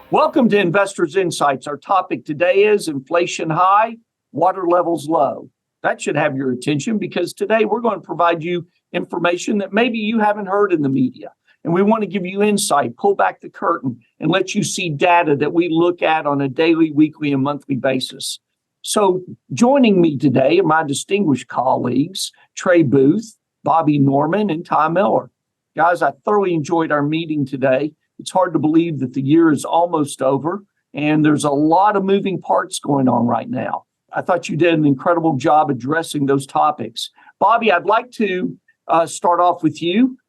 Welcome to Investors Insights. Our topic today is inflation high, water levels low. That should have your attention because today we're going to provide you information that maybe you haven't heard in the media. And we want to give you insight, pull back the curtain, and let you see data that we look at on a daily, weekly, and monthly basis. So joining me today are my distinguished colleagues, Trey Booth, Bobby Norman, and Ty Miller. Guys, I thoroughly enjoyed our meeting today. It's hard to believe that the year is almost over, and there's a lot of moving parts going on right now. I thought you did an incredible job addressing those topics. Bobby, I'd like to start off with you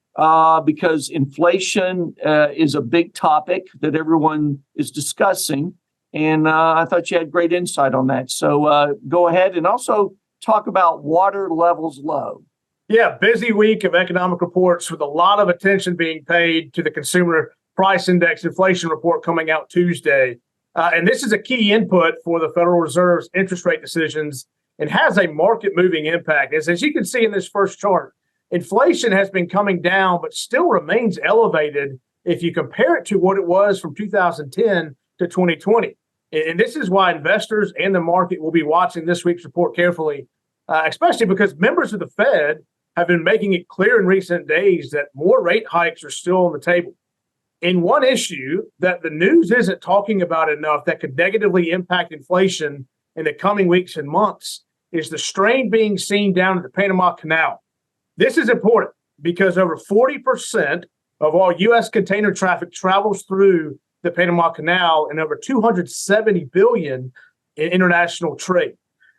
because inflation is a big topic that everyone is discussing, and I thought you had great insight on that. So go ahead and also talk about water levels low. Yeah, busy week of economic reports with a lot of attention being paid to the consumer price index inflation report coming out Tuesday. And this is a key input for the Federal Reserve's interest rate decisions and has a market moving impact. As you can see in this first chart, inflation has been coming down, but still remains elevated if you compare it to what it was from 2010 to 2020. And this is why investors and the market will be watching this week's report carefully, especially because members of the Fed have been making it clear in recent days that more rate hikes are still on the table. And one issue that the news isn't talking about enough that could negatively impact inflation in the coming weeks and months is the strain being seen down at the Panama Canal. This is important because over 40% of all U.S. container traffic travels through the Panama Canal and over 270 billion in international trade.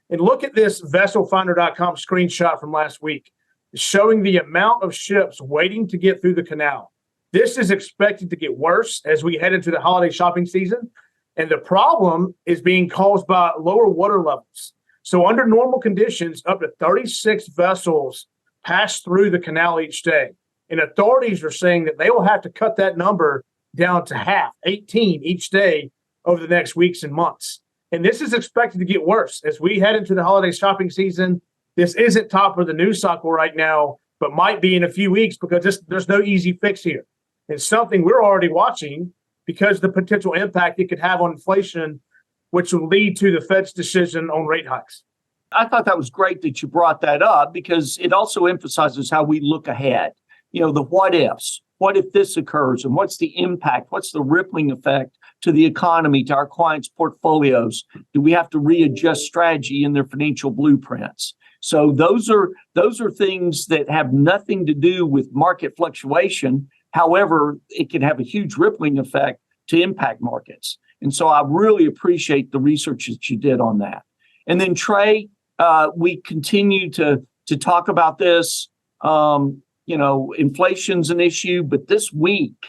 And look at this vesselfinder.com screenshot from last week showing the amount of ships waiting to get through the canal. This is expected to get worse as we head into the holiday shopping season. And the problem is being caused by lower water levels. So under normal conditions, up to 36 vessels pass through the canal each day. And authorities are saying that they will have to cut that number down to half, 18 each day over the next weeks and months. And this is expected to get worse as we head into the holiday shopping season. This isn't top of the news cycle right now, but might be in a few weeks because there's no easy fix here. It's something we're already watching because the potential impact it could have on inflation, which will lead to the Fed's decision on rate hikes. I thought that was great that you brought that up because it also emphasizes how we look ahead. You know, the what ifs. What if this occurs? And what's the impact? What's the rippling effect to the economy, to our clients' portfolios? Do we have to readjust strategy in their financial blueprints? So those are things that have nothing to do with market fluctuation. However, it can have a huge rippling effect to impact markets. And so I really appreciate the research that you did on that. And then Trey, we continue to talk about this. Inflation's an issue, but this week,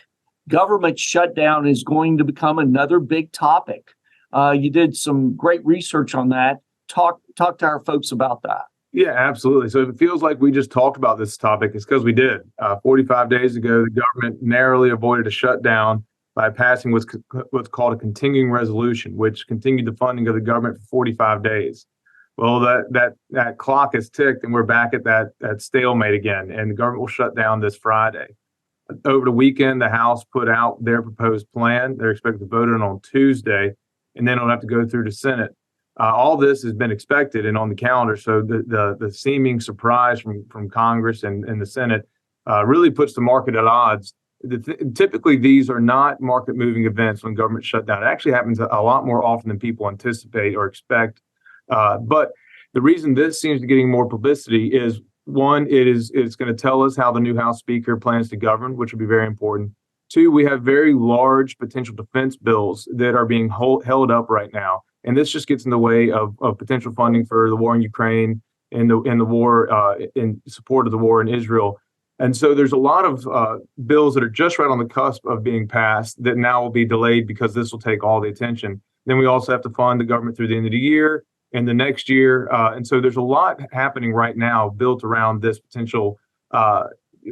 government shutdown is going to become another big topic. You did some great research on that. Talk to our folks about that. Yeah, absolutely. So if it feels like we just talked about this topic, it's because we did. 45 days ago, the government narrowly avoided a shutdown by passing what's called a continuing resolution, which continued the funding of the government for 45 days. Well, that clock has ticked, and we're back at that stalemate again, and the government will shut down this Friday. Over the weekend, the House put out their proposed plan. They're expected to vote on Tuesday, and then it'll have to go through the Senate. All this has been expected and on the calendar, so the seeming surprise from Congress and the Senate really puts the market at odds. Typically, these are not market-moving events when government shutdown. It actually happens a lot more often than people anticipate or expect. But the reason this seems to be getting more publicity is, one, it's going to tell us how the new House Speaker plans to govern, which will be very important. Two, we have very large potential defense bills that are being held up right now. And this just gets in the way of potential funding for the war in Ukraine and the war in support of the war in Israel. And so there's a lot of bills that are just right on the cusp of being passed that now will be delayed because this will take all the attention. Then we also have to fund the government through the end of the year and the next year. And so there's a lot happening right now built around this potential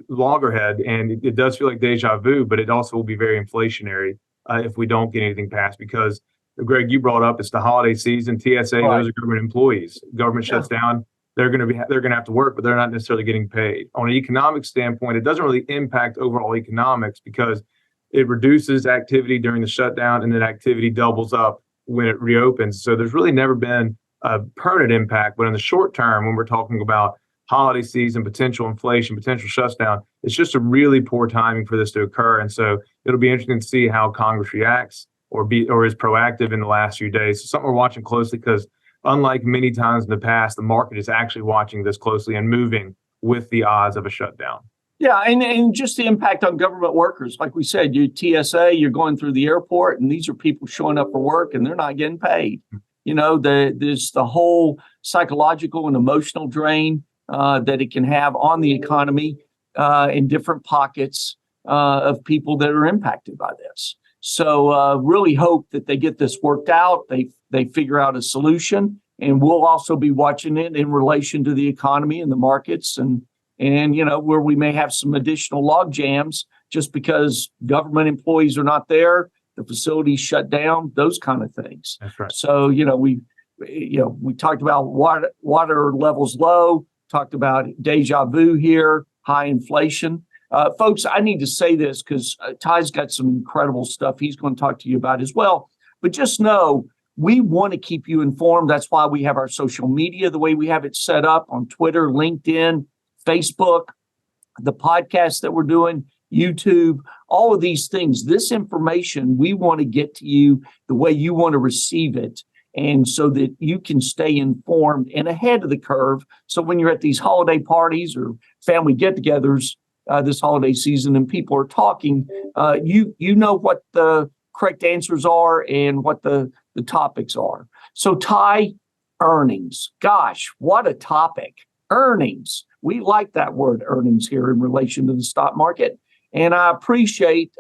loggerhead. And it does feel like deja vu, but it also will be very inflationary if we don't get anything passed because, Greg, you brought up it's the holiday season. TSA, right. Those are government employees. Government shuts down. they're going to have to work, but they're not necessarily getting paid. On an economic standpoint, it doesn't really impact overall economics because it reduces activity during the shutdown and then activity doubles up when it reopens. So there's really never been a permanent impact. But in the short term, when we're talking about holiday season, potential inflation, potential shutdown, it's just a really poor timing for this to occur. And so it'll be interesting to see how Congress reacts or is proactive in the last few days. So something we're watching closely because unlike many times in the past, the market is actually watching this closely and moving with the odds of a shutdown. Yeah, and just the impact on government workers. Like we said, you TSA, you're going through the airport, and these are people showing up for work, and they're not getting paid. You know, there's the whole psychological and emotional drain that it can have on the economy in different pockets of people that are impacted by this. So really hope that they get this worked out. They figure out a solution, and we'll also be watching it in relation to the economy and the markets and you know, where we may have some additional log jams just because government employees are not there, the facilities shut down, those kind of things. That's right. So, we talked about water levels low, talked about deja vu here, high inflation. Folks, I need to say this because Ty's got some incredible stuff he's going to talk to you about as well. But just know, we want to keep you informed. That's why we have our social media the way we have it set up on Twitter, LinkedIn, Facebook, the podcast that we're doing, YouTube, all of these things. This information, we want to get to you the way you want to receive it. And so that you can stay informed and ahead of the curve. So when you're at these holiday parties or family get-togethers this holiday season and people are talking, you know what the correct answers are and what the topics are. So Ty, earnings. Gosh, what a topic. Earnings. We like that word earnings here in relation to the stock market. And I appreciate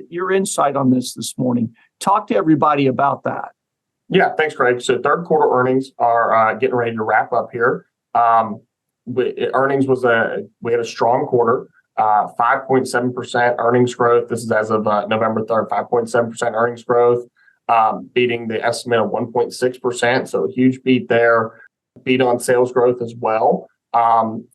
your insight on this morning. Talk to everybody about that. Yeah, thanks, Craig. So third quarter earnings are getting ready to wrap up here. Earnings we had a strong quarter, 5.7% earnings growth. This is as of November 3rd, 5.7% earnings growth, beating the estimate of 1.6%. So a huge beat there, beat on sales growth as well.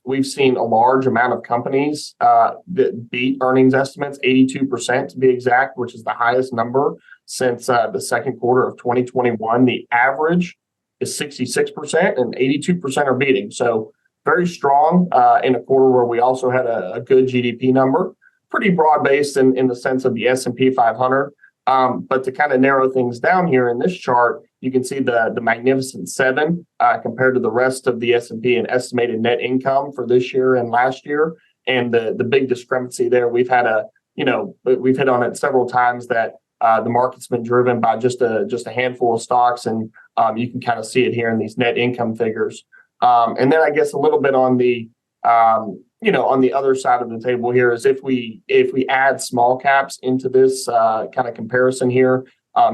We've seen a large amount of companies that beat earnings estimates, 82% to be exact, which is the highest number since the second quarter of 2021. The average is 66% and 82% are beating. So very strong in a quarter where we also had a good GDP number, pretty broad-based in the sense of the S&P 500. But to kind of narrow things down here in this chart, you can see the Magnificent Seven compared to the rest of the S&P and estimated net income for this year and last year. And the big discrepancy there, we've hit on it several times that the market's been driven by just a handful of stocks, and you can kind of see it here in these net income figures. And then I guess a little bit on the on the other side of the table here is if we add small caps into this kind of comparison here,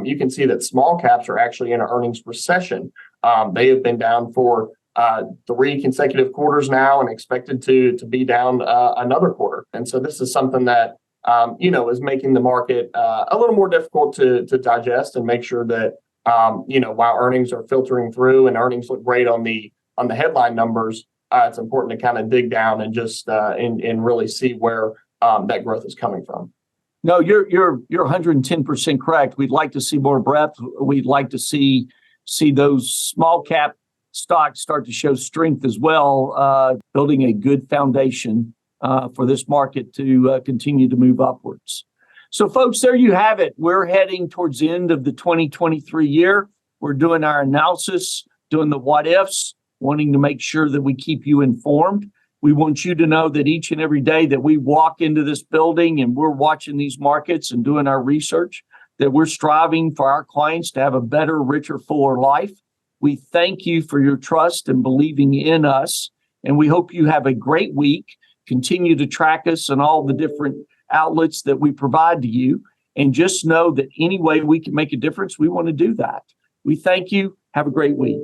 you can see that small caps are actually in an earnings recession. They have been down for 3 consecutive quarters now and expected to be down another quarter. And so this is something that is making the market a little more difficult to digest and make sure that while earnings are filtering through and earnings look great on the headline numbers, it's important to kind of dig down and just and really see where that growth is coming from. No, you're 110% correct. We'd like to see more breadth. We'd like to see those small cap stocks start to show strength as well, building a good foundation for this market to continue to move upwards. So, folks, there you have it. We're heading towards the end of the 2023 year. We're doing our analysis, doing the what ifs, wanting to make sure that we keep you informed. We want you to know that each and every day that we walk into this building and we're watching these markets and doing our research, that we're striving for our clients to have a better, richer, fuller life. We thank you for your trust and believing in us. And we hope you have a great week. Continue to track us on all the different outlets that we provide to you. And just know that any way we can make a difference, we want to do that. We thank you. Have a great week.